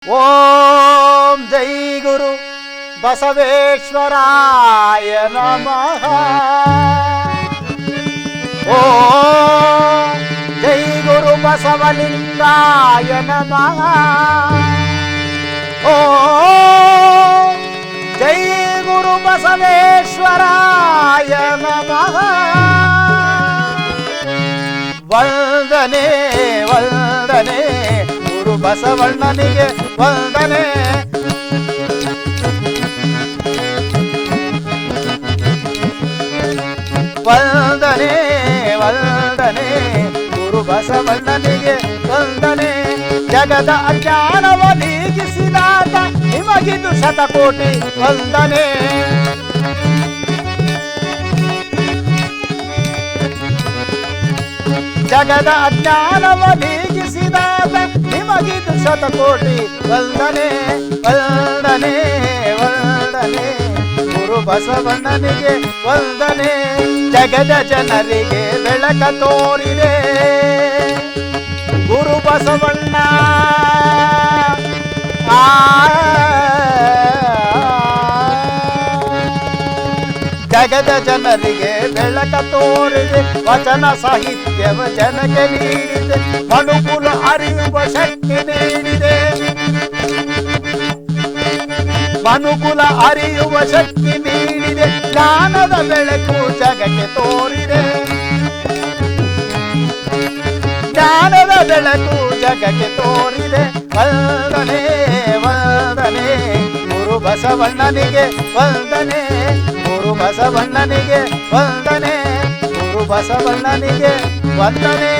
ಓಂ ಜೈ ಗುರು ಬಸವೇಶ್ವರಾಯ ನಮಃ. ಓಂ ಜೈ ಗುರು ಬಸವಲಿಂಗಾಯ ನಮಃ. ಓಂ ಜೈ ಗುರು ಬಸವೇಶ್ವರಾಯ ನಮಃ. ವಂದನೆ ವಂದನೆ ಗುರು ಬಸವಣ್ಣನಿಗೆ ವಂದನೆ. ವಂದನೆ ವಂದನೆ ಗುರು ಬಸವಣ್ಣನಿಗೆ ವಂದನೆ. ಜಗದ ಅಜ್ಞಾನವ ನೀಗಿಸಿದಾತ ನಿಮಗಿದು ಶತಕೋಟಿ ವಂದನೆ. ಜಗದ ಅಜ್ಞಾನವ ನೀಗಿಸಿದಾತ ನಿಮಗಿದು ಶತಕೋಟಿ ವಂದನೆ. ವಂದನೆ ವಂದನೆ ಗುರು ಬಸವಣ್ಣನಿಗೆ ವಂದನೆ. ಜಗದ ಜನರಿಗೆ ಬೆಳಕ ತೋರಿದೆ ಗುರು ಬಸವಣ್ಣ. ಜಗದ ಜನರಿಗೆ ಬೆಳಕ ತೋರಿದೆ. ವಚನ ಸಾಹಿತ್ಯವ ಜನಕ್ಕೆ ನೀಡಿದೆ. ಮನುಕುಲ ಅರಿಯುವ ಶಕ್ತಿ ನೀಡಿದೆ. ಮನುಕುಲ ಅರಿಯುವ ಶಕ್ತಿ ನೀಡಿದೆ. ಜ್ಞಾನದ ಬೆಳಕು ಜಗಕ್ಕೆ ತೋರಿದೆ. ಜ್ಞಾನದ ಬೆಳಕು ಜಗಕ್ಕೆ ತೋರಿದೆ. ವಂದನೆ ವಂದನೆ ಗುರು ಬಸವಣ್ಣನಿಗೆ ವಂದನೆ. ಗುರು ಬಸವಣ್ಣನಿಗೆ ವಂದನೆ. ಗುರು ಬಸವಣ್ಣನಿಗೆ ವಂದನೆ.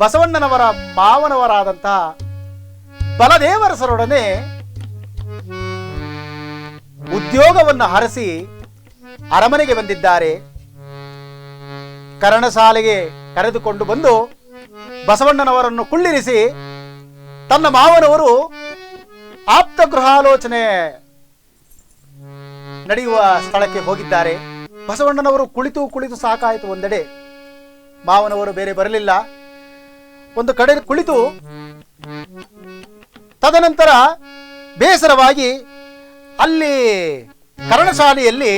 ಬಸವಣ್ಣನವರ ಮಾವನವರಾದಂತಹ ಬಲದೇವರಸರೊಡನೆ ಉದ್ಯೋಗವನ್ನು ಹರಸಿ ಅರಮನೆಗೆ ಬಂದಿದ್ದಾರೆ. ಕರ್ಣಶಾಲೆಗೆ ಕರೆದುಕೊಂಡು ಬಂದು ಬಸವಣ್ಣನವರನ್ನು ಕುಳ್ಳಿರಿಸಿ ತನ್ನ ಮಾವನವರು ಆಪ್ತ ಗೃಹಾಲೋಚನೆ ನಡೆಯುವ ಸ್ಥಳಕ್ಕೆ ಹೋಗಿದ್ದಾರೆ. ಬಸವಣ್ಣನವರು ಕುಳಿತು ಕುಳಿತು ಸಾಕಾಯಿತು. ಒಂದೆಡೆ ಮಾವನವರು ಬೇರೆ ಬರಲಿಲ್ಲ. ಒಂದು ಕಡೆ ಕುಳಿತು ತದನಂತರ ಬೇಸರವಾಗಿ ಅಲ್ಲಿ ಕರ್ಣಶಾಲೆಯಲ್ಲಿ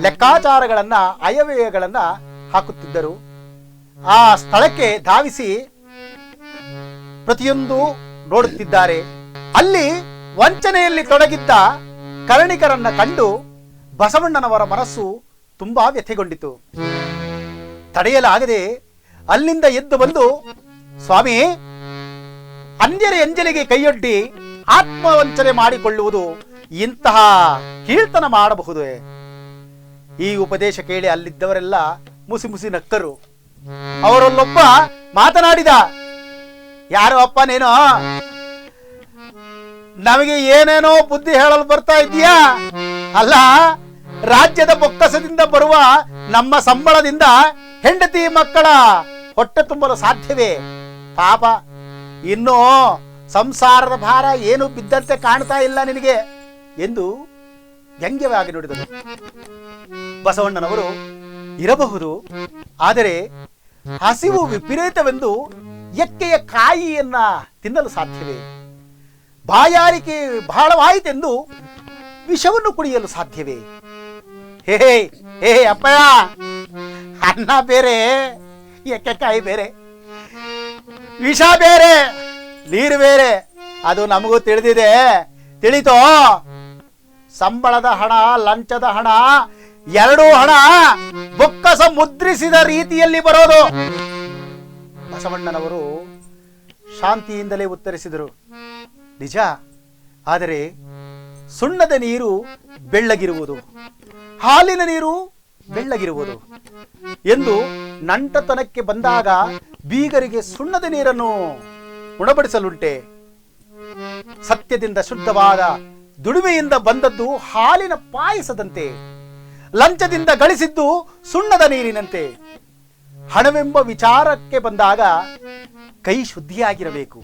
ಲೆಕ್ಕಾಚಾರಗಳನ್ನ ಅಯವ್ಯಯಗಳನ್ನ ಹಾಕುತ್ತಿದ್ದರು. ಆ ಸ್ಥಳಕ್ಕೆ ಧಾವಿಸಿ ಪ್ರತಿಯೊಂದು ನೋಡುತ್ತಿದ್ದಾರೆ. ಅಲ್ಲಿ ವಂಚನೆಯಲ್ಲಿ ತೊಡಗಿದ್ದ ಕರ್ಣಿಕರನ್ನ ಕಂಡು ಬಸವಣ್ಣನವರ ಮನಸ್ಸು ತುಂಬಾ ವ್ಯಥೆಗೊಂಡಿತು. ತಡೆಯಲಾಗದೆ ಅಲ್ಲಿಂದ ಎದ್ದು ಬಂದು, ಸ್ವಾಮಿ, ಅನ್ಯರ ಎಂಜಲಿಗೆ ಕೈಯೊಡ್ಡಿ ಆತ್ಮವಂಚನೆ ಮಾಡಿಕೊಳ್ಳುವುದು ಇಂತಹ ಕೀರ್ತನ ಮಾಡಬಹುದೇ? ಈ ಉಪದೇಶ ಕೇಳಿ ಅಲ್ಲಿದ್ದವರೆಲ್ಲ ಮುಸಿ ಮುಸಿ ನಕ್ಕರು. ಅವರಲ್ಲೊಬ್ಬ ಮಾತನಾಡಿದ, ಯಾರೋ ಅಪ್ಪ ನೀನು, ನಮಗೆ ಏನೇನೋ ಬುದ್ಧಿ ಹೇಳಲು ಬರ್ತಾ ಇದೀಯಾ? ಅಲ್ಲ, ರಾಜ್ಯದ ಬೊಕ್ಕಸದಿಂದ ಬರುವ ನಮ್ಮ ಸಂಬಳದಿಂದ ಹೆಂಡತಿ ಮಕ್ಕಳ ಹೊಟ್ಟೆ ತುಂಬಲು ಸಾಧ್ಯವೇ? ಪಾಪ, ಇನ್ನು ಸಂಸಾರದ ಭಾರ ಏನು ಬಿದ್ದಂತೆ ಕಾಣ್ತಾ ಇಲ್ಲ ನಿನಗೆ ಎಂದು ವ್ಯಂಗ್ಯವಾಗಿ ನುಡಿದರು. ಬಸವಣ್ಣನವರು, ಇರಬಹುದು, ಆದರೆ ಹಸಿವು ವಿಪರೀತವೆಂದು ಎಕ್ಕೆಯ ಕಾಯಿಯನ್ನ ತಿನ್ನಲು ಸಾಧ್ಯವೇ? ಬಾಯಾರಿಕೆ ಬಹಳವಾಯಿತೆಂದು ವಿಷವನ್ನು ಕುಡಿಯಲು ಸಾಧ್ಯವೇ? ಹೇ ಹೇ ಅಪ್ಪಯ್ಯ, ಅನ್ನ ಬೇರೆ, ಎಕ್ಕೆಕಾಯಿ ಬೇರೆ, ವಿಷ ಬೇರೆ, ನೀರು ಬೇರೆ. ಅದು ನಮಗೂ ತಿಳಿದಿದೆ, ತಿಳಿತೋ? ಸಂಬಳದ ಹಣ, ಲಂಚದ ಹಣ, ಎರಡೂ ಹಣ ಬೊಕ್ಕಸ ಮುದ್ರಿಸಿದ ರೀತಿಯಲ್ಲಿ ಬರೋದು. ಬಸವಣ್ಣನವರು ಶಾಂತಿಯಿಂದಲೇ ಉತ್ತರಿಸಿದರು, ನಿಜ, ಆದರೆ ಸುಣ್ಣದ ನೀರು ಬೆಳ್ಳಗಿರುವುದು, ಹಾಲಿನ ನೀರು ಬೆಳ್ಳಗಿರುವುದು ಎಂದು ನಂಟತನಕ್ಕೆ ಬಂದಾಗ ಬೀಗರಿಗೆ ಸುಣ್ಣದ ನೀರನ್ನು ಉಣಬಡಿಸಲುಂಟೆ? ಸತ್ಯದಿಂದ ಶುದ್ಧವಾದ ದುಡಿಮೆಯಿಂದ ಬಂದದ್ದು ಹಾಲಿನ ಪಾಯಸದಂತೆ, ಲಂಚದಿಂದ ಗಳಿಸಿದ್ದು ಸುಣ್ಣದ ನೀರಿನಂತೆ. ಹಣವೆಂಬ ವಿಚಾರಕ್ಕೆ ಬಂದಾಗ ಕೈ ಶುದ್ಧಿಯಾಗಿರಬೇಕು.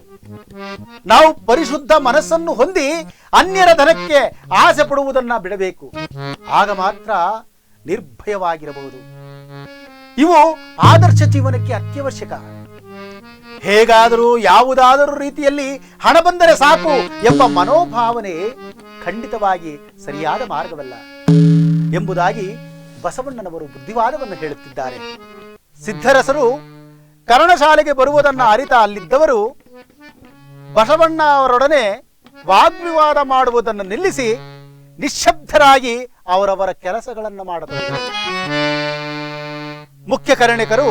ನಾವು ಪರಿಶುದ್ಧ ಮನಸ್ಸನ್ನು ಹೊಂದಿ ಅನ್ಯರ ಧನಕ್ಕೆ ಆಸೆ ಪಡುವುದನ್ನ ಬಿಡಬೇಕು. ಆಗ ಮಾತ್ರ ನಿರ್ಭಯವಾಗಿರಬಹುದು. ಇವು ಆದರ್ಶ ಜೀವನಕ್ಕೆ ಅತ್ಯವಶ್ಯಕ. ಹೇಗಾದರೂ ಯಾವುದಾದರೂ ರೀತಿಯಲ್ಲಿ ಹಣ ಬಂದರೆ ಸಾಕು ಎಂಬ ಮನೋಭಾವನೆ ಖಂಡಿತವಾಗಿ ಸರಿಯಾದ ಮಾರ್ಗವಲ್ಲ ಎಂಬುದಾಗಿ ಬಸವಣ್ಣನವರು ಬುದ್ಧಿವಾದವನ್ನು ಹೇಳುತ್ತಿದ್ದಾರೆ. ಸಿದ್ಧರಸರು ಕರ್ಣಶಾಲೆಗೆ ಬರುವುದನ್ನು ಅರಿತ ಅಲ್ಲಿದ್ದವರು ಬಸವಣ್ಣ ಅವರೊಡನೆ ವಾಗ್ವಿವಾದ ಮಾಡುವುದನ್ನು ನಿಲ್ಲಿಸಿ ನಿಶ್ಶಬ್ದರಾಗಿ ಅವರವರ ಕೆಲಸಗಳನ್ನು ಮಾಡತೊಡಗಿದರು. ಮುಖ್ಯ ಕರ್ಣಿಕರು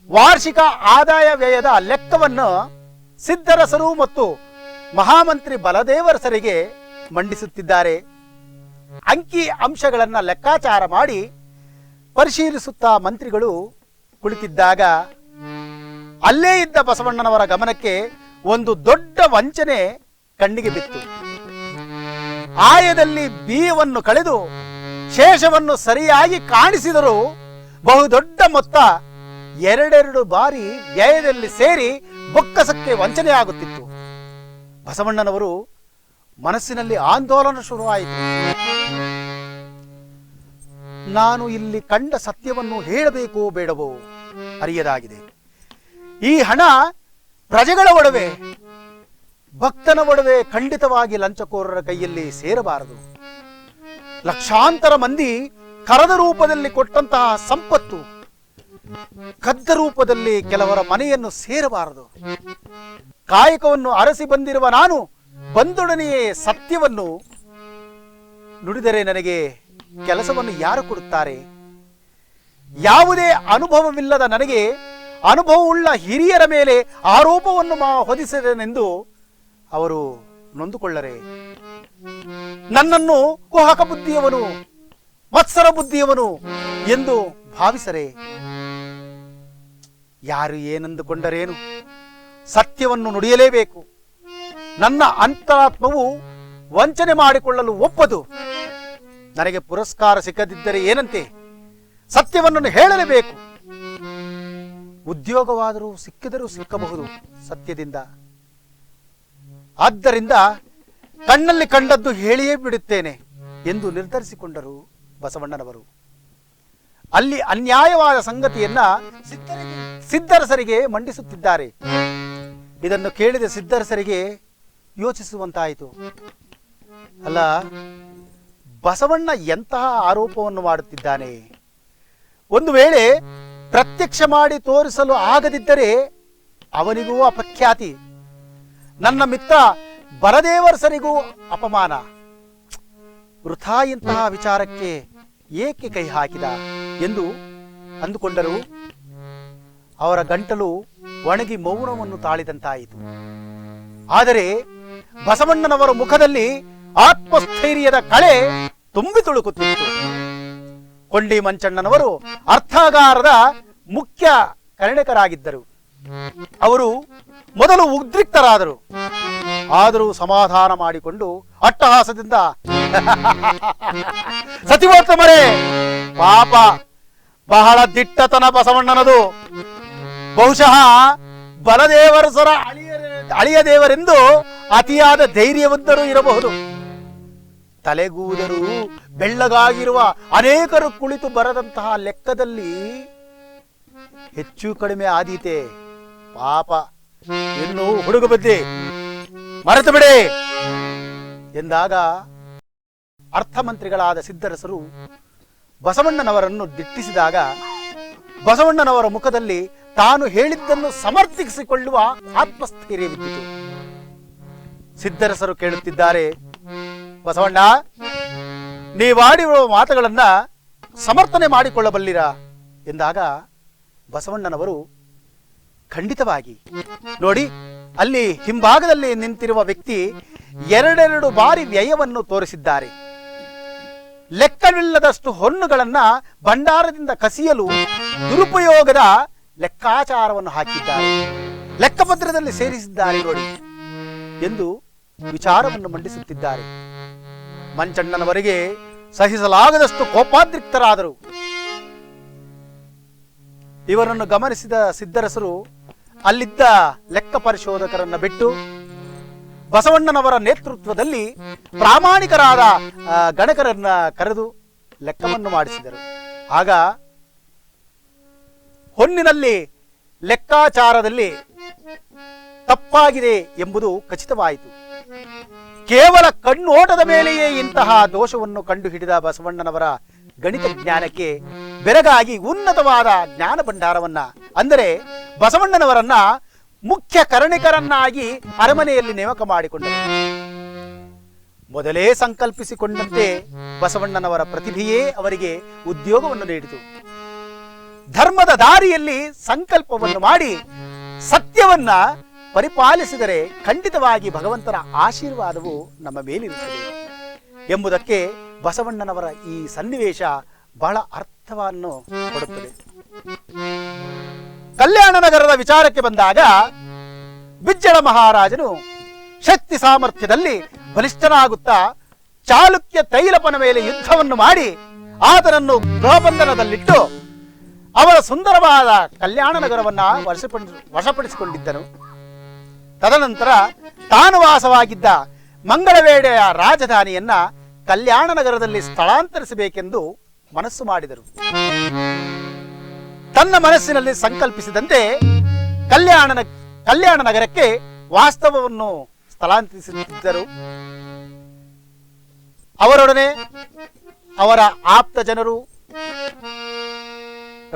ವಾರ್ಷಿಕ ಆದಾಯ ವ್ಯಯದ ಲೆಕ್ಕವನ್ನು ಸಿದ್ಧರಸರು ಮತ್ತು ಮಹಾಮಂತ್ರಿ ಬಲದೇವರಸರಿಗೆ ಮಂಡಿಸುತ್ತಿದ್ದಾರೆ. ಅಂಕಿ ಅಂಶಗಳನ್ನು ಲೆಕ್ಕಾಚಾರ ಮಾಡಿ ಪರಿಶೀಲಿಸುತ್ತಾ ಮಂತ್ರಿಗಳು ಕುಳಿತಿದ್ದಾಗ ಅಲ್ಲೇ ಇದ್ದ ಬಸವಣ್ಣನವರ ಗಮನಕ್ಕೆ ಒಂದು ದೊಡ್ಡ ವಂಚನೆ ಕಣ್ಣಿಗೆ ಬಿತ್ತು. ಆಯದಲ್ಲಿ ಬೀಯವನ್ನು ಕಳೆದು ಶೇಷವನ್ನು ಸರಿಯಾಗಿ ಕಾಣಿಸಿದರೂ ಬಹುದೊಡ್ಡ ಮೊತ್ತ ಎರಡೆರಡು ಬಾರಿ ವ್ಯಯದಲ್ಲಿ ಸೇರಿ ಬೊಕ್ಕಸಕ್ಕೆ ವಂಚನೆಯಾಗುತ್ತಿತ್ತು. ಬಸವಣ್ಣನವರು ಮನಸ್ಸಿನಲ್ಲಿ ಆಂದೋಲನ ಶುರುವಾಯಿತು. ನಾನು ಇಲ್ಲಿ ಕಂಡ ಸತ್ಯವನ್ನು ಹೇಳಬೇಕೋ ಬೇಡವೋ ಅರಿಯದಾಗಿದೆ. ಈ ಹಣ ಪ್ರಜೆಗಳ ಒಡವೆ, ಭಕ್ತನ ಒಡವೆ ಖಂಡಿತವಾಗಿ ಲಂಚಕೋರರ ಕೈಯಲ್ಲಿ ಸೇರಬಾರದು. ಲಕ್ಷಾಂತರ ಮಂದಿ ಕರದ ರೂಪದಲ್ಲಿ ಕೊಟ್ಟಂತಹ ಸಂಪತ್ತು ಕದ್ದ ರೂಪದಲ್ಲಿ ಕೆಲವರ ಮನೆಯನ್ನು ಸೇರಬಾರದು. ಕಾಯಕವನ್ನು ಅರಸಿ ಬಂದಿರುವ ನಾನು ಬಂದೊಡನೆಯೇ ಸತ್ಯವನ್ನು ನುಡಿದರೆ ನನಗೆ ಕೆಲಸವನ್ನು ಯಾರು ಕೊಡುತ್ತಾರೆ? ಯಾವುದೇ ಅನುಭವವಿಲ್ಲದ ನನಗೆ ಅನುಭವವುಳ್ಳ ಹಿರಿಯರ ಮೇಲೆ ಆರೋಪವನ್ನು ಹೊದಿಸಿದನೆಂದು ಅವರು ನೊಂದುಕೊಳ್ಳರೆ, ನನ್ನನ್ನು ಕುಹಕ ಬುದ್ಧಿಯವನು, ಮತ್ಸರ ಬುದ್ಧಿಯವನು ಎಂದು ಭಾವಿಸರೆ, ಯಾರು ಏನೆಂದುಕೊಂಡರೇನು? ಸತ್ಯವನ್ನು ನುಡಿಯಲೇಬೇಕು. ನನ್ನ ಅಂತರಾತ್ಮವು ವಂಚನೆ ಮಾಡಿಕೊಳ್ಳಲು ಒಪ್ಪದು. ನನಗೆ ಪುರಸ್ಕಾರ ಸಿಕ್ಕದಿದ್ದರೆ ಏನಂತೆ? ಸತ್ಯವನ್ನು ಹೇಳಲೇಬೇಕು. ಉದ್ಯೋಗವಾದರೂ ಸಿಕ್ಕಿದರೂ ಸಿಕ್ಕಬಹುದು ಸತ್ಯದಿಂದ. ಆದ್ದರಿಂದ ಕಣ್ಣಲ್ಲಿ ಕಂಡದ್ದು ಹೇಳಿಯೇ ಬಿಡುತ್ತೇನೆ ಎಂದು ನಿರ್ಧರಿಸಿಕೊಂಡರು ಬಸವಣ್ಣನವರು. ಅಲ್ಲಿ ಅನ್ಯಾಯವಾದ ಸಂಗತಿಯನ್ನ ಸಿದ್ಧರಸರಿಗೆ ಮಂಡಿಸುತ್ತಿದ್ದಾರೆ. ಇದನ್ನು ಕೇಳಿದ ಸಿದ್ಧರಸರಿಗೆ ಯೋಚಿಸುವಂತಾಯಿತು. ಅಲ್ಲ, ಬಸವಣ್ಣ ಎಂತಹ ಆರೋಪವನ್ನು ಮಾಡುತ್ತಿದ್ದಾನೆ? ಒಂದು ವೇಳೆ ಪ್ರತ್ಯಕ್ಷ ಮಾಡಿ ತೋರಿಸಲು ಆಗದಿದ್ದರೆ ಅವನಿಗೂ ಅಪಖ್ಯಾತಿ, ನನ್ನ ಮಿತ್ರ ಬಲದೇವರಸರಿಗೂ ಅಪಮಾನ. ವೃಥಾ ಇಂತಹ ವಿಚಾರಕ್ಕೆ ಏಕೆ ಕೈ ಹಾಕಿದ ಎಂದು ಅಂದುಕೊಂಡರು. ಅವರ ಗಂಟಲು ಒಣಗಿ ಮೌನವನ್ನು ತಾಳಿದಂತಾಯಿತು. ಆದರೆ ಬಸವಣ್ಣನವರ ಮುಖದಲ್ಲಿ ಆತ್ಮಸ್ಥೈರ್ಯದ ಕಳೆ ತುಂಬಿ ತುಳುಕುತ್ತಿತ್ತು. ಕೊಂಡಿ ಮಂಚಣ್ಣನವರು ಅರ್ಥಾಗಾರದ ಮುಖ್ಯ ಕರ್ಣಿಕರಾಗಿದ್ದರು. ಅವರು ಮೊದಲು ಉದ್ರಿಕ್ತರಾದರು. ಆದರೂ ಸಮಾಧಾನ ಮಾಡಿಕೊಂಡು ಅಟ್ಟಹಾಸದಿಂದ, ಸತಿವೋತ್ತಮರೇ, ಪಾಪ ಬಹಳ ದಿಟ್ಟತನ ಬಸವಣ್ಣನದು. ಬಹುಶಃ ಬಲದೇವರಸರ ಅಳಿಯ ದೇವರೆಂದು ಅತಿಯಾದ ಧೈರ್ಯವಂತರೂ ಇರಬಹುದು. ತಲೆಗೂದರು ಬೆಳ್ಳಗಾಗಿರುವ ಅನೇಕರು ಕುಳಿತು ಬರದಂತಹ ಲೆಕ್ಕದಲ್ಲಿ ಹೆಚ್ಚು ಕಡಿಮೆ ಆದೀತೆ. ಪಾಪ, ಇನ್ನು ಹುಡುಗ ಬದ್ದಿ, ಮರೆತು ಬಿಡಿ ಎಂದಾಗ ಅರ್ಥಮಂತ್ರಿಗಳಾದ ಸಿದ್ಧರಸರು ಬಸವಣ್ಣನವರನ್ನು ದಿಟ್ಟಿಸಿದಾಗ ಬಸವಣ್ಣನವರ ಮುಖದಲ್ಲಿ ತಾನು ಹೇಳಿದ್ದನ್ನು ಸಮರ್ಥಿಸಿಕೊಳ್ಳುವ ಆತ್ಮಸ್ಥೈರ್ಯವಿದ್ದಿತು. ಸಿದ್ಧರಸರು ಕೇಳುತ್ತಿದ್ದಾರೆ, ಬಸವಣ್ಣ, ನೀವಾಡಿರುವ ಮಾತುಗಳನ್ನ ಸಮರ್ಥನೆ ಮಾಡಿಕೊಳ್ಳಬಲ್ಲಿರಾ ಎಂದಾಗ ಬಸವಣ್ಣನವರು ಖಂಡಿತವಾಗಿ, ನೋಡಿ, ಅಲ್ಲಿ ಹಿಂಭಾಗದಲ್ಲಿ ನಿಂತಿರುವ ವ್ಯಕ್ತಿ ಎರಡೆರಡು ಬಾರಿ ವ್ಯಯವನ್ನು ತೋರಿಸಿದ್ದಾರೆ. ಲೆಕ್ಕವಿಲ್ಲದಷ್ಟು ಹೊನ್ನುಗಳನ್ನ ಭಂಡಾರದಿಂದ ಕಸಿಯಲು ದುರುಪಯೋಗದ ಲೆಕ್ಕಾಚಾರವನ್ನು ಹಾಕಿದ್ದಾರೆ, ಲೆಕ್ಕಪತ್ರದಲ್ಲಿ ಸೇರಿಸಿದ್ದಾರೆ ನೋಡಿ ಎಂದು ವಿಚಾರವನ್ನು ಮಂಡಿಸುತ್ತಿದ್ದಾರೆ. ಮಂಚಣ್ಣನವರಿಗೆ ಸಹಿಸಲಾಗದಷ್ಟು ಕೋಪಾದ್ರಿಕ್ತರಾದರು. ಇವರನ್ನು ಗಮನಿಸಿದ ಸಿದ್ಧರಸರು ಅಲ್ಲಿದ್ದ ಲೆಕ್ಕ ಪರಿಶೋಧಕರನ್ನ ಬಿಟ್ಟು ಬಸವಣ್ಣನವರ ನೇತೃತ್ವದಲ್ಲಿ ಪ್ರಾಮಾಣಿಕರಾದ ಗಣಕರನ್ನ ಕರೆದು ಲೆಕ್ಕವನ್ನು ಮಾಡಿಸಿದರು. ಆಗ ಹೊನ್ನಿನಲ್ಲಿ ಲೆಕ್ಕಾಚಾರದಲ್ಲಿ ತಪ್ಪಾಗಿದೆ ಎಂಬುದು ಖಚಿತವಾಯಿತು. ಕೇವಲ ಕಣ್ಣೋಟದ ಮೇಲೆಯೇ ಇಂತಹ ದೋಷವನ್ನು ಕಂಡುಹಿಡಿದ ಬಸವಣ್ಣನವರ ಗಣಿತ ಜ್ಞಾನಕ್ಕೆ ಬೆರಗಾಗಿ ಉನ್ನತವಾದ ಜ್ಞಾನ ಭಂಡಾರವನ್ನ, ಅಂದರೆ ಬಸವಣ್ಣನವರನ್ನ ಮುಖ್ಯ ಕರ್ಣಿಕರನ್ನಾಗಿ ಅರಮನೆಯಲ್ಲಿ ನೇಮಕ ಮಾಡಿಕೊಂಡರು. ಮೊದಲೇ ಸಂಕಲ್ಪಿಸಿಕೊಂಡಂತೆ ಬಸವಣ್ಣನವರ ಪ್ರತಿಭೆಯೇ ಅವರಿಗೆ ಉದ್ಯೋಗವನ್ನು ನೀಡಿತು. ಧರ್ಮದ ದಾರಿಯಲ್ಲಿ ಸಂಕಲ್ಪವನ್ನು ಮಾಡಿ ಸತ್ಯವನ್ನ ಪರಿಪಾಲಿಸಿದರೆ ಖಂಡಿತವಾಗಿ ಭಗವಂತನ ಆಶೀರ್ವಾದವು ನಮ್ಮ ಮೇಲಿರುತ್ತದೆ ಎಂಬುದಕ್ಕೆ ಬಸವಣ್ಣನವರ ಈ ಸನ್ನಿವೇಶ ಬಹಳ ಅರ್ಥವನ್ನು ಕೊಡುತ್ತದೆ. ಕಲ್ಯಾಣ ನಗರದ ವಿಚಾರಕ್ಕೆ ಬಂದಾಗ ಬಿಜ್ಜಳ ಮಹಾರಾಜನು ಶಕ್ತಿ ಸಾಮರ್ಥ್ಯದಲ್ಲಿ ಬಲಿಷ್ಠನಾಗುತ್ತಾ ಚಾಲುಕ್ಯ ತೈಲಪನ ಮೇಲೆ ಯುದ್ಧವನ್ನು ಮಾಡಿ ಆತನನ್ನು ಗೃಹಬಂಧನದಲ್ಲಿಟ್ಟು ಅವರ ಸುಂದರವಾದ ಕಲ್ಯಾಣ ನಗರವನ್ನ ವಶಪಡಿಸಿಕೊಂಡಿದ್ದನು. ತದನಂತರ ತಾನು ವಾಸವಾಗಿದ್ದ ಮಂಗಳವೇಡೆಯ ರಾಜಧಾನಿಯನ್ನ ಕಲ್ಯಾಣ ನಗರದಲ್ಲಿ ಸ್ಥಳಾಂತರಿಸಬೇಕೆಂದು ಮನಸ್ಸು ಮಾಡಿದರು. ತನ್ನ ಮನಸ್ಸಿನಲ್ಲಿ ಸಂಕಲ್ಪಿಸಿದಂತೆ ಕಲ್ಯಾಣ ನಗರಕ್ಕೆ ವಾಸ್ತವವನ್ನು ಸ್ಥಳಾಂತರಿಸುತ್ತಿದ್ದರು. ಅವರೊಡನೆ ಅವರ ಆಪ್ತ ಜನರು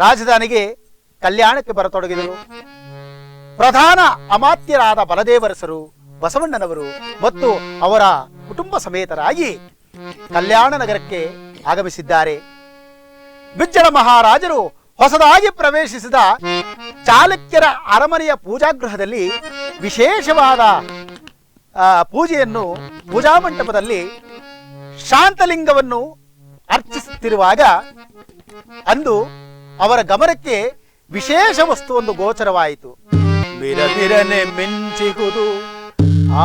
ರಾಜಧಾನಿಗೆ ಕಲ್ಯಾಣಕ್ಕೆ ಬರತೊಡಗಿದರು. ಪ್ರಧಾನ ಅಮಾತ್ಯರಾದ ಬಲದೇವರಸರು, ಬಸವಣ್ಣನವರು ಮತ್ತು ಅವರ ಕುಟುಂಬ ಸಮೇತರಾಗಿ ಕಲ್ಯಾಣ ನಗರಕ್ಕೆ ಆಗಮಿಸಿದ್ದಾರೆ. ಬಿಜ್ಜಳ ಮಹಾರಾಜರು ಹೊಸದಾಗಿ ಪ್ರವೇಶಿಸಿದ ಚಾಲುಕ್ಯರ ಅರಮನೆಯ ಪೂಜಾಗೃಹದಲ್ಲಿ ವಿಶೇಷವಾದ ಪೂಜೆಯನ್ನು ಪೂಜಾ ಮಂಟಪದಲ್ಲಿ ಶಾಂತಲಿಂಗವನ್ನು ಅರ್ಚಿಸುತ್ತಿರುವಾಗ ಅಂದು ಅವರ ಗಮನಕ್ಕೆ ವಿಶೇಷ ವಸ್ತುವೊಂದು ಗೋಚರವಾಯಿತು. ಮಿರಮಿರನೆ ಮಿಂಚಿಹುದು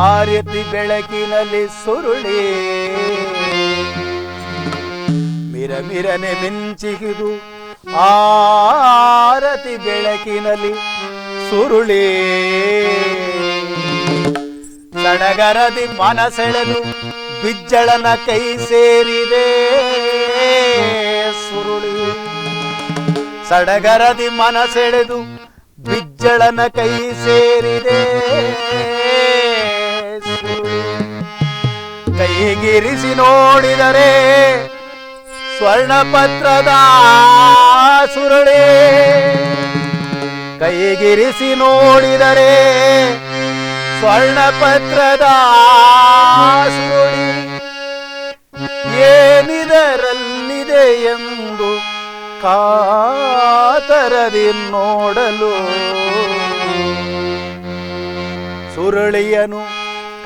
ಆರತಿ ಬೆಳಕಿನಲ್ಲಿ ಸುರುಳಿ, ಮಿರಮಿರನೆ ಮಿಂಚಿಹುದು ಆರತಿ ಬೆಳಕಿನಲ್ಲಿ ಸುರುಳಿ, ಸಡಗರದಿ ಮನಸೆಳೆದು ಬಿಜ್ಜಳನ ಕೈ ಸೇರಿದೆ ಸುರುಳಿ, ಸಡಗರದಿ ಮನಸೆಳೆದು ಬಿಜ್ಜಳನ ಕೈ ಸೇರಿದೆ ಸುರುಳಿ, ಕೈಗಿರಿಸಿ ನೋಡಿದರೆ ಸ್ವರ್ಣಪತ್ರದ ಸುರುಳಿ, ಕೈಗಿರಿಸಿ ನೋಡಿದರೆ ಸ್ವರ್ಣಪತ್ರದ ಸುರುಳಿ, ಏನಿದರಲ್ಲಿದೆ ಎಂದು ಕಾತರದಿ ನೋಡಲು, ಸುರುಳಿಯನು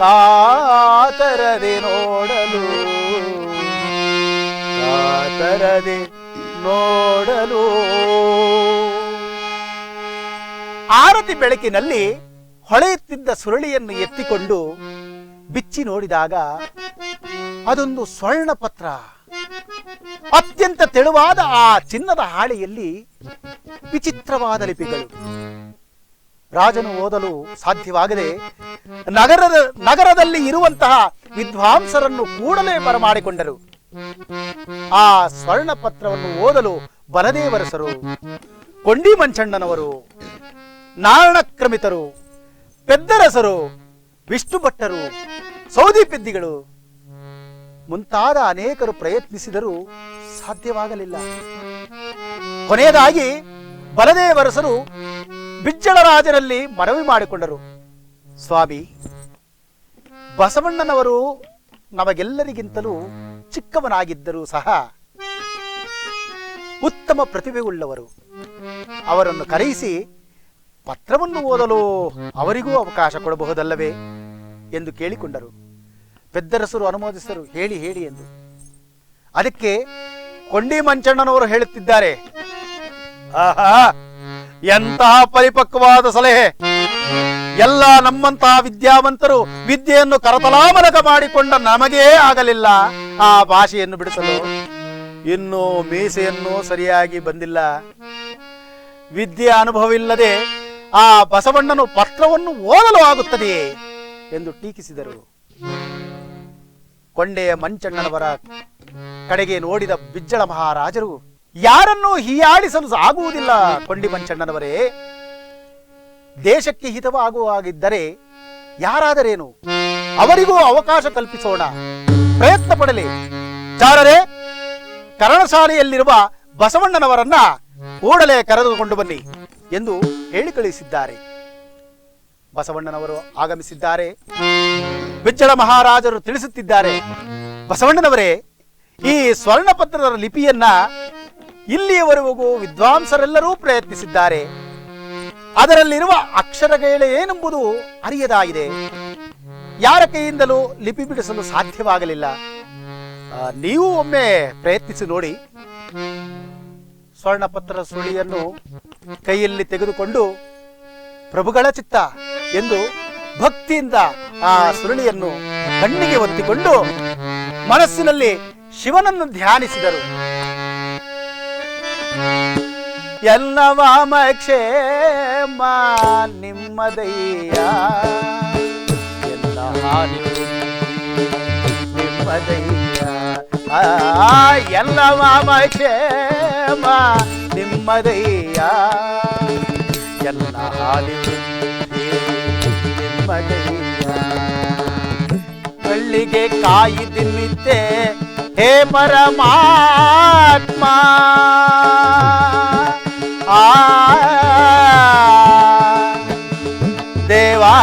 ಕಾತರದಿ ನೋಡಲು, ಕಾತರದಿ ನೋಡಲು. ಆರತಿ ಬೆಳಕಿನಲ್ಲಿ ಹೊಳೆಯುತ್ತಿದ್ದ ಸುರುಳಿಯನ್ನು ಎತ್ತಿಕೊಂಡು ಬಿಚ್ಚಿ ನೋಡಿದಾಗ ಅದೊಂದು ಸ್ವರ್ಣಪತ್ರ. ಅತ್ಯಂತ ತೆಳುವಾದ ಆ ಚಿನ್ನದ ಹಾಳೆಯಲ್ಲಿ ವಿಚಿತ್ರವಾದ ಲಿಪಿಗಳು. ರಾಜನು ಓದಲು ಸಾಧ್ಯವಾಗದೆ ನಗರದಲ್ಲಿ ಇರುವಂತಹ ವಿದ್ವಾಂಸರನ್ನು ಕೂಡಲೇ ಬರಮಾಡಿಕೊಂಡರು. ಆ ಸ್ವರ್ಣ ಪತ್ರವನ್ನು ಓದಲು ಬಲದೇವರಸರು, ಕೊಂಡಿ ಮಂಚಣ್ಣನವರು, ನಾರಣಕ್ರಮಿತರು, ಪೆದ್ದರಸರು, ವಿಷ್ಣು ಭಟ್ಟರು, ಸೌದಿ ಪೆದ್ದಿಗಳು ಮುಂತಾದ ಅನೇಕರು ಪ್ರಯತ್ನಿಸಿದರೂ ಸಾಧ್ಯವಾಗಲಿಲ್ಲ. ಕೊನೆಯದಾಗಿ ಬಲದೇವರಸರು ಬಿಜ್ಜಳರಾಜನಲ್ಲಿ ಮನವಿ ಮಾಡಿಕೊಂಡರು. ಸ್ವಾಮಿ, ಬಸವಣ್ಣನವರು ನಮಗೆಲ್ಲರಿಗಿಂತಲೂ ಚಿಕ್ಕವನಾಗಿದ್ದರೂ ಸಹ ಉತ್ತಮ ಪ್ರತಿಭೆಯುಳ್ಳವರು. ಅವರನ್ನು ಕರೆಯಿಸಿ ಪತ್ರವನ್ನು ಓದಲು ಅವರಿಗೂ ಅವಕಾಶ ಕೊಡಬಹುದಲ್ಲವೇ ಎಂದು ಕೇಳಿಕೊಂಡರು. ಪೆದ್ದರಸರು ಅನುಮೋದಿಸಿದರು. ಹೇಳಿ ಹೇಳಿ ಎಂದು. ಅದಕ್ಕೆ ಕೊಂಡಿ ಮಂಚಣ್ಣನವರು ಹೇಳುತ್ತಿದ್ದಾರೆ, ಆಹಾ, ಎಂತಹ ಪರಿಪಕ್ವವಾದ ಸಲಹೆ! ಎಲ್ಲ ನಮ್ಮಂತಹ ವಿದ್ಯಾವಂತರು ವಿದ್ಯೆಯನ್ನು ಕರತಲಾಮಲಕ ಮಾಡಿಕೊಂಡ ನಮಗೇ ಆಗಲಿಲ್ಲ ಆ ಭಾಷೆಯನ್ನು ಬಿಡಿಸಲು. ಇನ್ನು ಮೀಸೆಯನ್ನು ಸರಿಯಾಗಿ ಬಂದಿಲ್ಲ. ವಿದ್ಯೆ ಅನುಭವವಿಲ್ಲದೆ ಆ ಬಸವಣ್ಣನು ಪತ್ರವನ್ನು ಓದಲು ಆಗುತ್ತದೆಯೇ ಎಂದು ಟೀಕಿಸಿದರು. ಕೊಂಡೆಯ ಮಂಚಣ್ಣನವರ ಕಡೆಗೆ ನೋಡಿದ ಬಿಜ್ಜಳ ಮಹಾರಾಜರು ಯಾರನ್ನೂ ಹೀಯಾಳಿಸಲು ಆಗುವುದಿಲ್ಲ. ಕೊಂಡಿ ಮಂಚಣ್ಣನವರೇ, ದೇಶಕ್ಕೆ ಹಿತವಾಗುವಾಗಿದ್ದರೆ ಯಾರಾದರೇನು, ಅವರಿಗೂ ಅವಕಾಶ ಕಲ್ಪಿಸೋಣ, ಪ್ರಯತ್ನ ಪಡಲಿ. ಚಾರರೇ, ಕರಣಶಾಲೆಯಲ್ಲಿರುವ ಬಸವಣ್ಣನವರನ್ನ ಕೂಡಲೇ ಕರೆದುಕೊಂಡು ಬನ್ನಿ ಎಂದು ಹೇಳಿ ಕಳುಹಿಸಿದ್ದಾರೆ. ಬಸವಣ್ಣನವರು ಆಗಮಿಸಿದ್ದಾರೆ. ಬಿಜ್ಜಳ ಮಹಾರಾಜರು ತಿಳಿಸುತ್ತಿದ್ದಾರೆ, ಬಸವಣ್ಣನವರೇ, ಈ ಸ್ವರ್ಣಪತ್ರದ ಲಿಪಿಯನ್ನ ಇಲ್ಲಿಯವರೆಗೂ ವಿದ್ವಾಂಸರೆಲ್ಲರೂ ಪ್ರಯತ್ನಿಸಿದ್ದಾರೆ. ಅದರಲ್ಲಿರುವ ಅಕ್ಷರಗಳೇ ಏನೆಂಬುದು ಅರಿಯದಾಗಿದೆ. ಯಾರ ಕೈಯಿಂದಲೂ ಲಿಪಿ ಬಿಡಿಸಲು ಸಾಧ್ಯವಾಗಲಿಲ್ಲ. ನೀವು ಒಮ್ಮೆ ಪ್ರಯತ್ನಿಸಿ ನೋಡಿ. ಸ್ವರ್ಣಪತ್ರ ಸುಳಿಯನ್ನು ಕೈಯಲ್ಲಿ ತೆಗೆದುಕೊಂಡು ಪ್ರಭುಗಳ ಚಿತ್ತ ಎಂದು ಭಕ್ತಿಯಿಂದ ಆ ಸುರುಳಿಯನ್ನು ಕಣ್ಣಿಗೆ ಒತ್ತಿಕೊಂಡು ಮನಸ್ಸಿನಲ್ಲಿ ಶಿವನನ್ನು ಧ್ಯಾನಿಸಿದರು. ಎಲ್ಲವ ಕ್ಷೇಮ ನಿಮ್ಮದಯ್ಯ, ಎಲ್ಲ ಹಾನಿ ನಿಮ್ಮದಯ್ಯ, ಎಲ್ಲವ ಕ್ಷೇಮ ನಿಮ್ಮದಯ್ಯ, ಎಲ್ಲ ಹಾನಿ ನಿಮ್ಮದಯ್ಯ. ಕಳ್ಳಿಗೆ ಕಾಯಿ ತಿನ್ನಿದ್ದೆ ಹೇ ಪರಮಾತ್ಮ, ದೇವಾ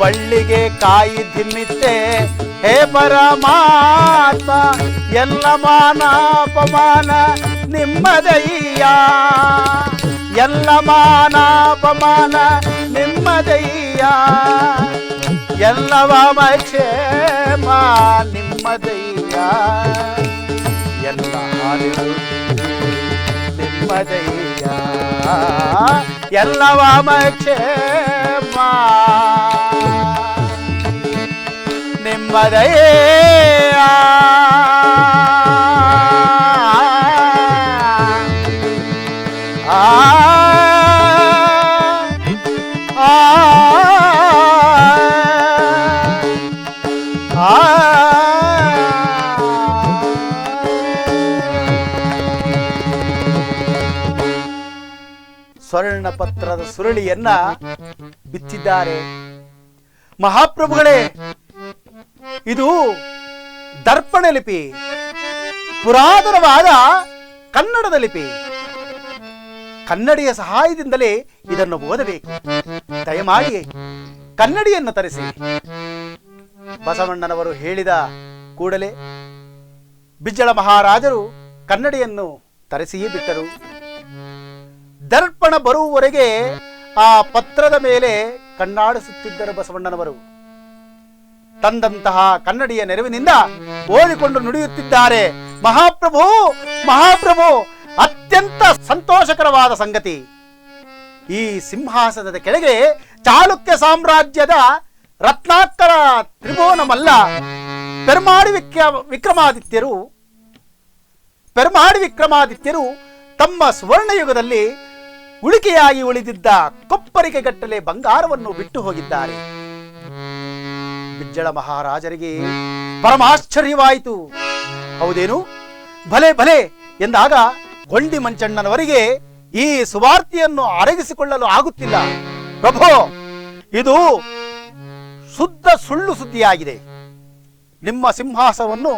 ಬಳ್ಳಿಗೆ ಕಾಯಿ ತಿನ್ನಿತ್ತೆ ಹೇ ಪರಮಾತ್ಮ, ಎಲ್ಲ ಮಾನ ಅಪಮಾನ ನಿಮ್ಮದಯ್ಯ, ಎಲ್ಲ ಮಾನ ಅಪಮಾನ ನಿಮ್ಮದಯ್ಯ, ಎಲ್ಲವ ಕ್ಷೇಮ ನಿಮ್ಮದಯ್ಯ, ಎಲ್ಲ ಹಾನಿಗಳು ನಿಮ್ಮದಯ್ಯ, ಎಲ್ಲವ ಕ್ಷೇಮ ನಿಮ್ಮದಯ್ಯ. ಸ್ವರ್ಣಪತ್ರದ ಸುರುಳಿಯನ್ನ ಬಿಚ್ಚಿದ್ದಾರೆ. ಮಹಾಪ್ರಭುಗಳೇ, ಇದು ದರ್ಪಣ ಲಿಪಿ, ಪುರಾತನವಾದ ಕನ್ನಡದ ಲಿಪಿ. ಕನ್ನಡಿಯ ಸಹಾಯದಿಂದಲೇ ಇದನ್ನು ಓದಬೇಕು. ದಯಮಾಡಿ ಕನ್ನಡಿಯನ್ನು ತರಿಸಿ. ಬಸವಣ್ಣನವರು ಹೇಳಿದ ಕೂಡಲೇ ಬಿಜ್ಜಳ ಮಹಾರಾಜರು ಕನ್ನಡಿಯನ್ನು ತರಿಸಿಯೇ ಬಿಟ್ಟರು. ದರ್ಪಣ ಬರುವವರೆಗೆ ಆ ಪತ್ರದ ಮೇಲೆ ಕಣ್ಣಾಡಿಸುತ್ತಿದ್ದರು ಬಸವಣ್ಣನವರು. ತಂದಂತಹ ಕನ್ನಡಿಯ ನೆರವಿನಿಂದ ಓದಿಕೊಂಡು ನುಡಿಯುತ್ತಿದ್ದಾರೆ. ಮಹಾಪ್ರಭು, ಮಹಾಪ್ರಭು, ಅತ್ಯಂತ ಸಂತೋಷಕರವಾದ ಸಂಗತಿ. ಈ ಸಿಂಹಾಸನದ ಕೆಳಗೆ ಚಾಲುಕ್ಯ ಸಾಮ್ರಾಜ್ಯದ ರತ್ನಾಕರ ತ್ರಿಭುವನ ಮಲ್ಲ ಪೆರ್ಮಾಡಿ ವಿಕ್ರಮಾದಿತ್ಯರು ತಮ್ಮ ಸುವರ್ಣಯುಗದಲ್ಲಿ ಉಳಿಕೆಯಾಗಿ ಉಳಿದಿದ್ದ ಕೊಪ್ಪರಿಗೆ ಗಟ್ಟಲೆ ಬಂಗಾರವನ್ನು ಬಿಟ್ಟು ಹೋಗಿದ್ದಾರೆ. ಬಿಜ್ಜಳ ಮಹಾರಾಜರಿಗೆ ಪರಮಾಶ್ಚರ್ಯವಾಯಿತು. ಹೌದೇನು, ಭಲೆ ಭಲೆ ಎಂದಾಗ ಕೊಂಡಿ ಮಂಚಣ್ಣನವರಿಗೆ ಈ ಸುವಾರ್ತೆಯನ್ನು ಅರಗಿಸಿಕೊಳ್ಳಲು ಆಗುತ್ತಿಲ್ಲ. ಪ್ರಭೋ, ಇದು ಶುದ್ಧ ಸುಳ್ಳು ಸುದ್ದಿಯಾಗಿದೆ. ನಿಮ್ಮ ಸಿಂಹಾಸನವನ್ನು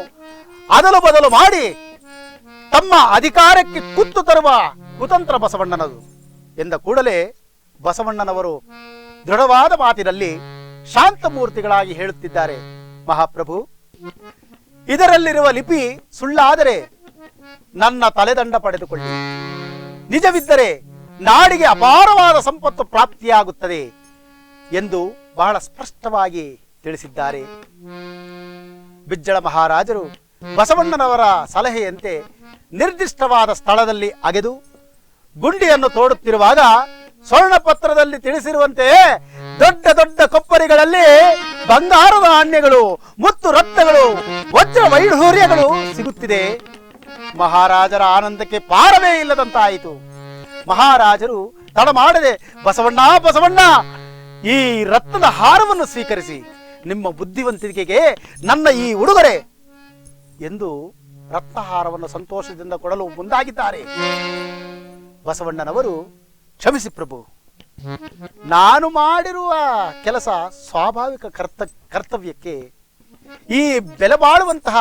ಅದಲು ಬದಲು ಮಾಡಿ ತಮ್ಮ ಅಧಿಕಾರಕ್ಕೆ ಕುತ್ತು ತರುವ ಕುತಂತ್ರ ಬಸವಣ್ಣನದು ಎಂದ ಕೂಡಲೇ ಬಸವಣ್ಣನವರು ದೃಢವಾದ ಮಾತಿನಲ್ಲಿ ಶಾಂತಮೂರ್ತಿಗಳಾಗಿ ಹೇಳುತ್ತಿದ್ದಾರೆ. ಮಹಾಪ್ರಭು, ಇದರಲ್ಲಿರುವ ಲಿಪಿ ಸುಳ್ಳಾದರೆ ನನ್ನ ತಲೆದಂಡ ಪಡೆದುಕೊಳ್ಳಿ. ನಿಜವಿದ್ದರೆ ನಾಡಿಗೆ ಅಪಾರವಾದ ಸಂಪತ್ತು ಪ್ರಾಪ್ತಿಯಾಗುತ್ತದೆ ಎಂದು ಬಹಳ ಸ್ಪಷ್ಟವಾಗಿ ತಿಳಿಸಿದ್ದಾರೆ. ಬಿಜ್ಜಳ ಮಹಾರಾಜರು ಬಸವಣ್ಣನವರ ಸಲಹೆಯಂತೆ ನಿರ್ದಿಷ್ಟವಾದ ಸ್ಥಳದಲ್ಲಿ ಅಗೆದು ಗುಂಡಿಯನ್ನು ತೋಡುತ್ತಿರುವಾಗ ಸ್ವರ್ಣಪತ್ರದಲ್ಲಿ ತಿಳಿಸಿರುವಂತೆ ದೊಡ್ಡ ದೊಡ್ಡ ಕೊಪ್ಪರಿಗಳಲ್ಲಿ ಬಂಗಾರದ ನಾಣ್ಯಗಳು, ಮುತ್ತು ರತ್ನಗಳು, ವಜ್ರ ವೈಢೂರ್ಯಗಳು ಸಿಗುತ್ತಿದೆ. ಮಹಾರಾಜರ ಆನಂದಕ್ಕೆ ಪಾರವೇ ಇಲ್ಲದಂತಾಯಿತು. ಮಹಾರಾಜರು ತಡ ಮಾಡದೆ, ಬಸವಣ್ಣ ಬಸವಣ್ಣ, ಈ ರತ್ನದ ಹಾರವನ್ನು ಸ್ವೀಕರಿಸಿ, ನಿಮ್ಮ ಬುದ್ಧಿವಂತಿಕೆಗೆ ನನ್ನ ಈ ಉಡುಗೊರೆ ಎಂದು ರತ್ನಹಾರವನ್ನು ಸಂತೋಷದಿಂದ ಕೊಡಲು ಮುಂದಾಗಿದ್ದಾರೆ. ಬಸವಣ್ಣನವರು, ಕ್ಷಮಿಸಿ ಪ್ರಭು, ನಾನು ಮಾಡಿರುವ ಕೆಲಸ ಸ್ವಾಭಾವಿಕ ಕರ್ತವ್ಯಕ್ಕೆ ಈ ಬೆಲೆ ಬಾಳುವಂತಹ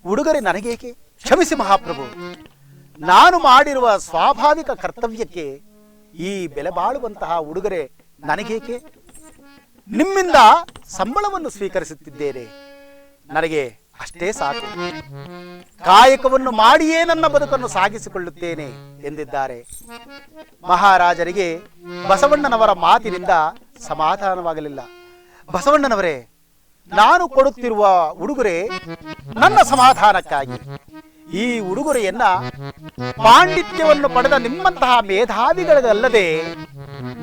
ಉಡುಗೊರೆ ನನಗೇಕೆ? ಕ್ಷಮಿಸಿ ಮಹಾಪ್ರಭು, ನಾನು ಮಾಡಿರುವ ಸ್ವಾಭಾವಿಕ ಕರ್ತವ್ಯಕ್ಕೆ ಈ ಬೆಲೆ ಬಾಳುವಂತಹ ಉಡುಗೊರೆ ನನಗೇಕೆ? ನಿಮ್ಮಿಂದ ಸಂಬಳವನ್ನು ಸ್ವೀಕರಿಸುತ್ತಿದ್ದೇನೆ, ನನಗೆ ಅಷ್ಟೇ ಸಾಕು. ಕಾಯಕವನ್ನು ಮಾಡಿಯೇ ನನ್ನ ಬದುಕನ್ನು ಸಾಗಿಸಿಕೊಳ್ಳುತ್ತೇನೆ ಎಂದಿದ್ದಾರೆ. ಮಹಾರಾಜರಿಗೆ ಬಸವಣ್ಣನವರ ಮಾತಿನಿಂದ ಸಮಾಧಾನವಾಗಲಿಲ್ಲ. ಬಸವಣ್ಣನವರೇ, ನಾನು ಕೊಡುತ್ತಿರುವ ಉಡುಗೊರೆ ನನ್ನ ಸಮಾಧಾನಕ್ಕಾಗಿ. ಈ ಉಡುಗೊರೆಯನ್ನ ಪಾಂಡಿತ್ಯವನ್ನು ಪಡೆದ ನಿಮ್ಮಂತಹ ಮೇಧಾವಿಗಳಿಗಲ್ಲದೆ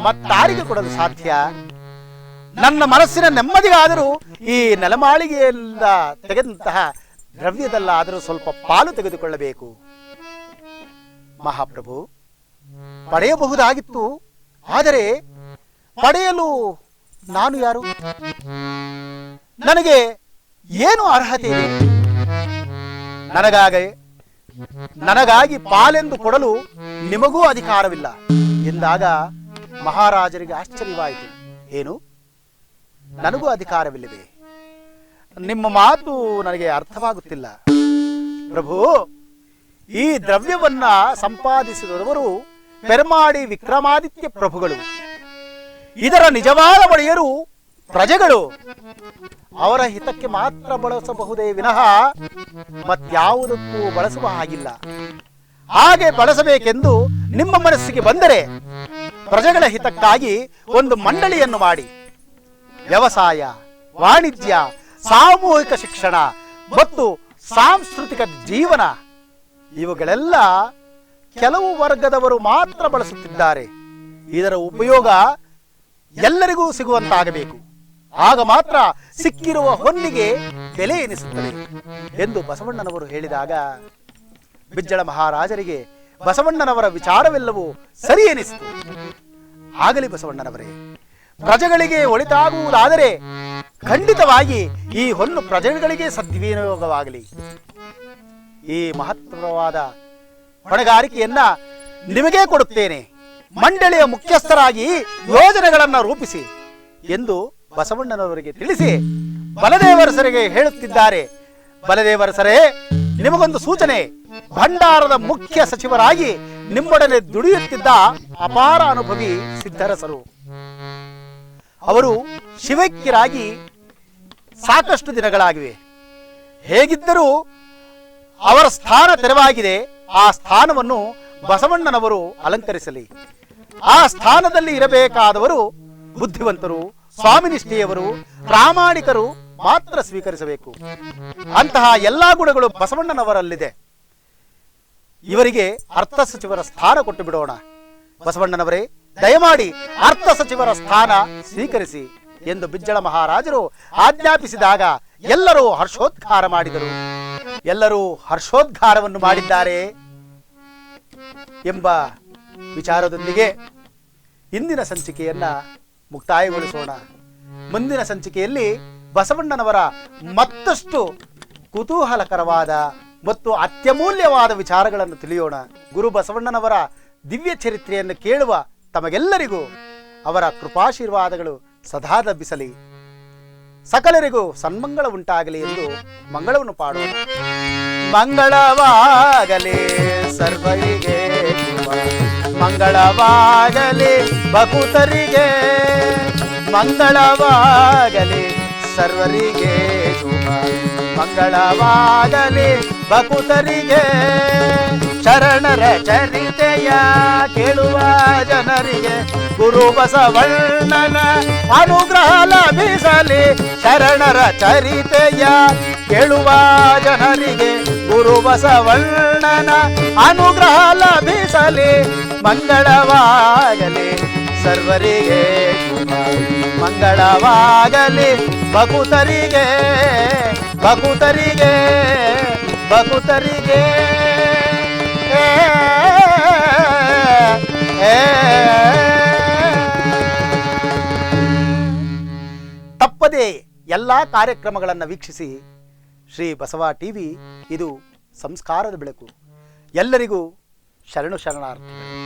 ಮತ್ತಾರಿಗೆ ಕೊಡಲು ಸಾಧ್ಯ? ನನ್ನ ಮನಸ್ಸಿನ ನೆಮ್ಮದಿಗಾದರೂ ಈ ನೆಲಮಾಳಿಗೆಯಿಂದ ತೆಗೆದಂತಹ ದ್ರವ್ಯದಲ್ಲಾದರೂ ಸ್ವಲ್ಪ ಪಾಲು ತೆಗೆದುಕೊಳ್ಳಬೇಕು. ಮಹಾಪ್ರಭು, ಪಡೆಯಬಹುದಾಗಿತ್ತು, ಆದರೆ ಪಡೆಯಲು ನಾನು ಯಾರು? ನನಗೆ ಏನು ಅರ್ಹತೆ ಇದೆ? ನನಗಾಗಿ ಪಾಲೆಂದು ಕೊಡಲು ನಿಮಗೂ ಅಧಿಕಾರವಿಲ್ಲ ಎಂದಾಗ ಮಹಾರಾಜರಿಗೆ ಆಶ್ಚರ್ಯವಾಯಿತು. ಏನು, ನನಗೂ ಅಧಿಕಾರವಿಲ್ಲವೇ? ನಿಮ್ಮ ಮಾತು ನನಗೆ ಅರ್ಥವಾಗುತ್ತಿಲ್ಲ. ಪ್ರಭು, ಈ ದ್ರವ್ಯವನ್ನ ಸಂಪಾದಿಸಿದವರು ಪೆರ್ಮಾಡಿ ವಿಕ್ರಮಾದಿತ್ಯ ಪ್ರಭುಗಳು. ಇದರ ನಿಜವಾದ ಒಡೆಯರು ಪ್ರಜೆಗಳು. ಅವರ ಹಿತಕ್ಕೆ ಮಾತ್ರ ಬಳಸಬಹುದೇ ವಿನಃ ಮತ್ಯಾವುದಕ್ಕೂ ಬಳಸುವ ಹಾಗಿಲ್ಲ. ಹಾಗೆ ಬಳಸಬೇಕೆಂದು ನಿಮ್ಮ ಮನಸ್ಸಿಗೆ ಬಂದರೆ ಪ್ರಜೆಗಳ ಹಿತಕ್ಕಾಗಿ ಒಂದು ಮಂಡಳಿಯನ್ನು ಮಾಡಿ ವ್ಯವಸಾಯ, ವಾಣಿಜ್ಯ, ಸಾಮೂಹಿಕ ಶಿಕ್ಷಣ ಮತ್ತು ಸಾಂಸ್ಕೃತಿಕ ಜೀವನ ಇವುಗಳೆಲ್ಲ ಕೆಲವು ವರ್ಗದವರು ಮಾತ್ರ ಬಳಸುತ್ತಿದ್ದಾರೆ. ಇದರ ಉಪಯೋಗ ಎಲ್ಲರಿಗೂ ಸಿಗುವಂತಾಗಬೇಕು. ಆಗ ಮಾತ್ರ ಸಿಕ್ಕಿರುವ ಹೊನ್ನಿಗೆ ಬೆಲೆ ಎನಿಸುತ್ತದೆ ಎಂದು ಬಸವಣ್ಣನವರು ಹೇಳಿದಾಗ ಬಿಜ್ಜಳ ಮಹಾರಾಜರಿಗೆ ಬಸವಣ್ಣನವರ ವಿಚಾರವೆಲ್ಲವೂ ಸರಿ ಎನಿಸಿತು. ಆಗಲಿ ಬಸವಣ್ಣನವರೇ, ಪ್ರಜೆಗಳಿಗೆ ಒಳಿತಾಗುವುದಾದರೆ ಖಂಡಿತವಾಗಿ ಈ ಹೊನ್ನು ಪ್ರಜೆಗಳಿಗೆ ಸದ್ವಿನಿಯೋಗವಾಗಲಿ. ಈ ಮಹತ್ವವಾದ ಹೊಣೆಗಾರಿಕೆಯನ್ನ ನಿಮಗೇ ಕೊಡುತ್ತೇನೆ. ಮಂಡಳಿಯ ಮುಖ್ಯಸ್ಥರಾಗಿ ಯೋಜನೆಗಳನ್ನು ರೂಪಿಸಿ ಎಂದು ಬಸವಣ್ಣನವರಿಗೆ ತಿಳಿಸಿ ಬಲದೇವರಸರಿಗೆ ಹೇಳುತ್ತಿದ್ದಾರೆ. ಬಲದೇವರಸರೇ, ನಿಮಗೊಂದು ಸೂಚನೆ. ಭಂಡಾರದ ಮುಖ್ಯ ಸಚಿವರಾಗಿ ನಿಮ್ಮೊಡನೆ ದುಡಿಯುತ್ತಿದ್ದ ಅಪಾರ ಅನುಭವಿ ಸಿದ್ಧರಸರು. ಅವರು ಶಿವೈಕ್ಯರಾಗಿ ಸಾಕಷ್ಟು ದಿನಗಳಾಗಿವೆ. ಹೇಗಿದ್ದರೂ ಅವರ ಸ್ಥಾನ ತೆರವಾಗಿದೆ. ಆ ಸ್ಥಾನವನ್ನು ಬಸವಣ್ಣನವರು ಅಲಂಕರಿಸಲಿ. ಆ ಸ್ಥಾನದಲ್ಲಿ ಇರಬೇಕಾದವರು ಬುದ್ಧಿವಂತರು, ಸ್ವಾಮಿನಿಷ್ಠೆಯವರು, ಪ್ರಾಮಾಣಿಕರು ಮಾತ್ರ ಸ್ವೀಕರಿಸಬೇಕು. ಅಂತಹ ಎಲ್ಲಾ ಗುಣಗಳು ಬಸವಣ್ಣನವರಲ್ಲಿದೆ. ಇವರಿಗೆ ಅರ್ಥ ಸಚಿವರ ಸ್ಥಾನ ಕೊಟ್ಟು ಬಿಡೋಣ. ಬಸವಣ್ಣನವರೇ, ದಯಮಾಡಿ ಅರ್ಥ ಸಚಿವರ ಸ್ಥಾನ ಸ್ವೀಕರಿಸಿ ಎಂದು ಬಿಜ್ಜಳ ಮಹಾರಾಜರು ಆಜ್ಞಾಪಿಸಿದಾಗ ಎಲ್ಲರೂ ಹರ್ಷೋದ್ಗಾರ ಮಾಡಿದರು. ಎಲ್ಲರೂ ಹರ್ಷೋದ್ಗಾರವನ್ನು ಮಾಡಿದ್ದಾರೆ ಎಂಬ ವಿಚಾರದೊಂದಿಗೆ ಇಂದಿನ ಸಂಚಿಕೆಯನ್ನ ಮುಕ್ತಾಯಗೊಳಿಸೋಣ. ಮುಂದಿನ ಸಂಚಿಕೆಯಲ್ಲಿ ಬಸವಣ್ಣನವರ ಮತ್ತಷ್ಟು ಕುತೂಹಲಕರವಾದ ಮತ್ತು ಅತ್ಯಮೂಲ್ಯವಾದ ವಿಚಾರಗಳನ್ನು ತಿಳಿಯೋಣ. ಗುರು ಬಸವಣ್ಣನವರ ದಿವ್ಯ ಚರಿತ್ರೆಯನ್ನು ಕೇಳುವ ತಮಗೆಲ್ಲರಿಗೂ ಅವರ ಕೃಪಾಶೀರ್ವಾದಗಳು ಸದಾ ಲಭಿಸಲಿ. ಸಕಲರಿಗೂ ಸನ್ಮಂಗಳ ಉಂಟಾಗಲಿ ಎಂದು ಮಂಗಳವನ್ನು ಪಾಡೋಣ. ಮಂಗಳವಾಗಲಿ ಸರ್ವರಿಗೆ, ಮಂಗಳವಾಗಲಿ ಭಕುತರಿಗೆ, ಮಂಗಳವಾಗಲಿ ಸರ್ವರಿಗೆ ಶುಭ, ಮಂಗಳವಾಗಲಿ ಭಕುತರಿಗೆ. ಶರಣರ ಚರಿತೆಯ ಕೇಳುವ ಜನರಿಗೆ ಗುರು ಬಸವಣ್ಣನ ಅನುಗ್ರಹ ಲಭಿಸಲಿ. ಶರಣರ ಚರಿತೆಯ ಕೇಳುವ ಜನರಿಗೆ ಗುರು ಬಸವಣ್ಣನ ಅನುಗ್ರಹ ಲಭಿಸಲಿ. ಮಂಗಳವಾಗಲಿ ಸರ್ವರಿಗೆ ಶುಭ, ಮಂಗಳವಾಗಲಿ ಭಕುತರಿಗೆ, ಭಕುತರಿಗೆ, ಭಕುತರಿಗೆ. ತಪ್ಪದೇ ಎಲ್ಲ ಕಾರ್ಯಕ್ರಮಗಳನ್ನು ವೀಕ್ಷಿಸಿ. ಶ್ರೀ ಬಸವ ಟಿವಿ ಇದು ಸಂಸ್ಕಾರದ ಬೆಳಕು. ಎಲ್ಲರಿಗೂ ಶರಣು ಶರಣಾರ್ಥಿಗಳು.